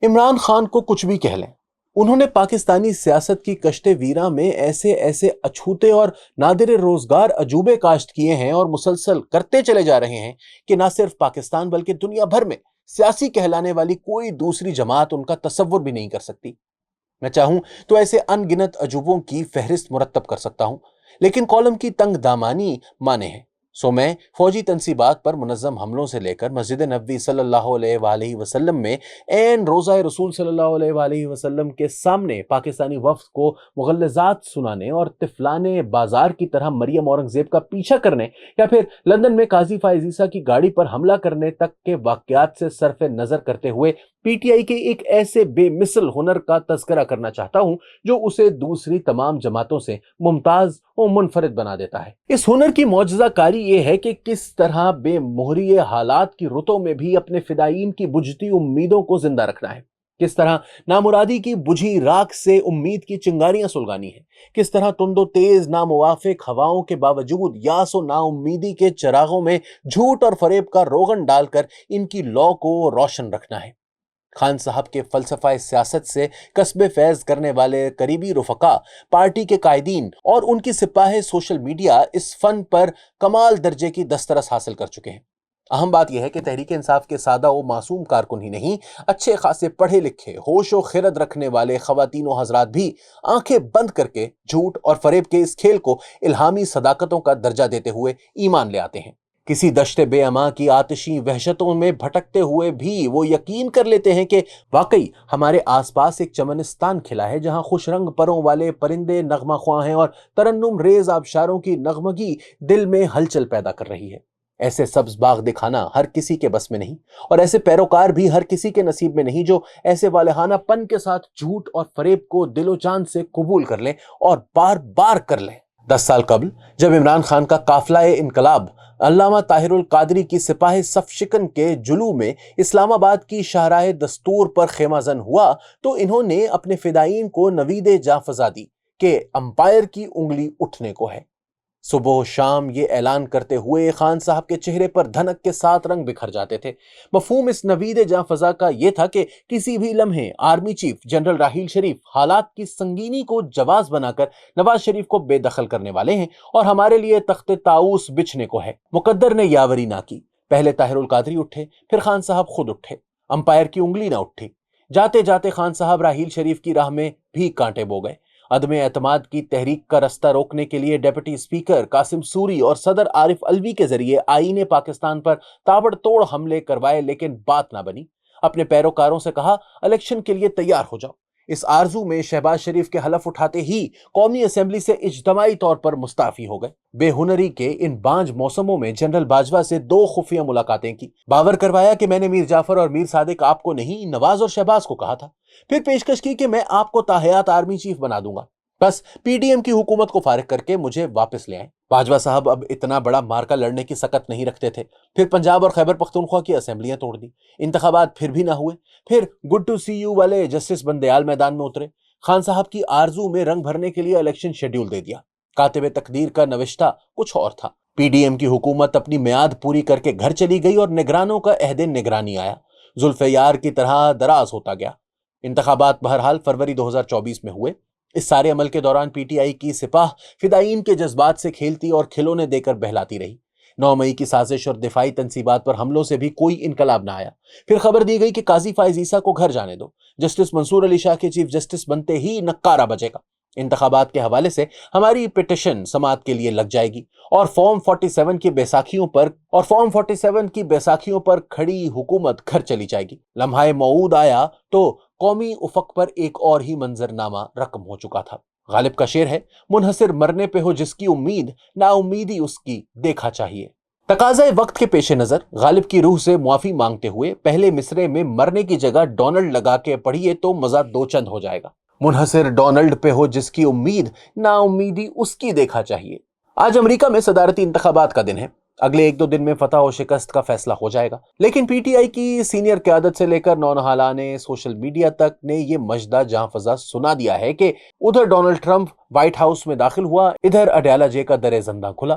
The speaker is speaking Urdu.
عمران خان کو کچھ بھی کہہ لیں، انہوں نے پاکستانی سیاست کی کشت ویراں میں ایسے ایسے اچھوتے اور نادر روزگار عجوبے کاشت کیے ہیں اور مسلسل کرتے چلے جا رہے ہیں کہ نہ صرف پاکستان بلکہ دنیا بھر میں سیاسی کہلانے والی کوئی دوسری جماعت ان کا تصور بھی نہیں کر سکتی۔ میں چاہوں تو ایسے ان گنت عجوبوں کی فہرست مرتب کر سکتا ہوں، لیکن کالم کی تنگ دامانی مانے ہے، سو میں فوجی تنصیبات پر منظم حملوں سے لے کر مسجد نبوی صلی اللہ علیہ وآلہ وسلم میں عین روزہ رسول صلی اللہ علیہ وآلہ وسلم کے سامنے پاکستانی وفد کو مغلظات سنانے اور طفلانے بازار کی طرح مریم اورنگزیب کا پیچھا کرنے یا پھر لندن میں قاضی فائز عیسیٰ کی گاڑی پر حملہ کرنے تک کے واقعات سے صرف نظر کرتے ہوئے پی ٹی آئی کے ایک ایسے بے مثل ہنر کا تذکرہ کرنا چاہتا ہوں جو اسے دوسری تمام جماعتوں سے ممتاز و منفرد بنا دیتا ہے۔ اس ہنر کی معجزہ کاری یہ ہے کہ کس طرح بے مہری حالات کی رتوں میں بھی اپنے فدائین کی بجھتی امیدوں کو زندہ رکھنا ہے، کس طرح نامرادی کی بجھی راکھ سے امید کی چنگاریاں سلگانی ہیں، کس طرح تند و تیز ناموافق ہواؤں کے باوجود یاس و نا امیدی کے چراغوں میں جھوٹ اور فریب کا روغن ڈال کر ان کی لو کو روشن رکھنا ہے۔ خان صاحب کے فلسفہ سیاست سے کسب فیض کرنے والے قریبی رفقا، پارٹی کے قائدین اور ان کی سپاہ سوشل میڈیا اس فن پر کمال درجے کی دسترس حاصل کر چکے ہیں۔ اہم بات یہ ہے کہ تحریک انصاف کے سادہ و معصوم کارکن ہی نہیں، اچھے خاصے پڑھے لکھے ہوش و خرد رکھنے والے خواتین و حضرات بھی آنکھیں بند کر کے جھوٹ اور فریب کے اس کھیل کو الہامی صداقتوں کا درجہ دیتے ہوئے ایمان لے آتے ہیں۔ کسی دشت بے اما کی آتشی وحشتوں میں بھٹکتے ہوئے بھی وہ یقین کر لیتے ہیں کہ واقعی ہمارے آس پاس ایک چمنستان کھلا ہے جہاں خوش رنگ پروں والے پرندے نغمہ خواں ہیں اور ترنم ریز آبشاروں کی نغمگی دل میں ہلچل پیدا کر رہی ہے۔ ایسے سبز باغ دکھانا ہر کسی کے بس میں نہیں، اور ایسے پیروکار بھی ہر کسی کے نصیب میں نہیں جو ایسے والہانہ پن کے ساتھ جھوٹ اور فریب کو دل و جان سے قبول کر لیں اور بار بار کر لیں۔ 10 سال قبل جب عمران خان کا قافلہ انقلاب علامہ طاہر القادری کی سپاہ صف شکن کے جلوہ میں اسلام آباد کی شاہراہ دستور پر خیمہ زن ہوا تو انہوں نے اپنے فدائین کو نوید جاں فضا دی کہ امپائر کی انگلی اٹھنے کو ہے۔ صبح و شام یہ اعلان کرتے ہوئے خان صاحب کے چہرے پر دھنک کے 7 رنگ بکھر جاتے تھے۔ مفہوم اس نوید جاں فضا کا یہ تھا کہ کسی بھی لمحے army chief general Raheel Sharif حالات کی سنگینی کو جواز بنا کر نواز شریف کو بے دخل کرنے والے ہیں اور ہمارے لیے تخت طاؤس بچھنے کو ہے۔ مقدر نے یاوری نہ کی، پہلے طاہر القادری اٹھے، پھر خان صاحب خود اٹھے، امپائر کی انگلی نہ اٹھی۔ جاتے جاتے خان صاحب راحیل شریف کی راہ میں بھی کانٹے بو گئے۔ عدم اعتماد کی تحریک کا رستہ روکنے کے لیے ڈیپٹی اسپیکر قاسم سوری اور صدر عارف الوی کے ذریعے آئین پاکستان پر تابڑ توڑ حملے کروائے، لیکن بات نہ بنی۔ اپنے پیروکاروں سے کہا الیکشن کے لیے تیار ہو جاؤ۔ اس آرزو میں شہباز شریف کے حلف اٹھاتے ہی قومی اسمبلی سے اجتماعی طور پر مستعفی ہو گئے۔ بے ہنری کے ان بانج موسموں میں جنرل باجوہ سے 2 خفیہ ملاقاتیں کی، باور کروایا کہ میں نے میر جعفر اور میر صادق آپ کو نہیں، نواز اور شہباز کو کہا تھا، پھر پیشکش کی کہ میں آپ کو تاحیات آرمی چیف بنا دوں گا، بس پی ڈی ایم کی حکومت کو فارغ کر کے مجھے واپس لے آئیں۔ باجوہ صاحب اب اتنا بڑا مارکا لڑنے کی سکت نہیں رکھتے تھے۔ پھر پنجاب اور خیبر پختونخوا کی اسمبلیاں توڑ دی، انتخابات پھر بھی نہ ہوئے، پھر گڈ ٹو سی یو والے جسٹس بندیال میدان میں اترے۔ خان صاحب کی آرزو میں رنگ بھرنے کے لیے الیکشن شیڈیول دے دیا۔ کاتب تقدیر کا نوشتہ کچھ اور تھا۔ پی ڈی ایم کی حکومت اپنی میعاد پوری کر کے گھر چلی گئی اور نگرانوں کا عہد نگرانی آیا، ذوالفقار کی طرح دراز ہوتا گیا۔ انتخابات بہرحال فروری 2024 میں ہوئے۔ اس سارے عمل کے دوران پی ٹی آئی کی سپاہ فدائین کے جذبات سے کھیلتی اور کھلونے دے کر بہلاتی رہی۔ 9 مئی کی سازش اور دفاعی تنصیبات پر حملوں سے بھی کوئی انقلاب نہ آیا۔ پھر خبر دی گئی کہ قاضی فائز عیسیٰ کو گھر جانے دو، جسٹس منصور علی شاہ کے چیف جسٹس بنتے ہی نکارہ بجے گا۔ انتخابات کے حوالے سے ہماری پٹیشن سماعت کے لیے لگ جائے گی اور فارم 47 کی بیساکھیوں پر کھڑی حکومت گھر چلی جائے گی۔ لمحہ موعود آیا تو قومی افق پر ایک اور ہی منظرنامہ رقم ہو چکا تھا۔ غالب کا شعر ہے، منحصر مرنے پہ ہو جس کی امید، نا امیدی اس کی دیکھا چاہیے۔ تقاضۂ وقت کے پیش نظر غالب کی روح سے معافی مانگتے ہوئے پہلے مصرے میں مرنے کی جگہ ڈونلڈ لگا کے پڑھیے تو مزہ 2 چند ہو جائے گا۔ منحصر ڈونلڈ پہ ہو جس کی امید، نا امیدی اس کی دیکھا چاہیے۔ آج امریکہ میں صدارتی انتخابات کا دن ہے۔ اگلے 1-2 دن میں فتح و شکست کا فیصلہ ہو جائے گا، لیکن پی ٹی آئی کی سینئر قیادت سے لے کر نونہالان سوشل میڈیا تک نے یہ مجدہ جاں فضا سنا دیا ہے کہ ادھر ڈونلڈ ٹرمپ وائٹ ہاؤس میں داخل ہوا، ادھر اڈیالہ جے کا در زندہ کھلا۔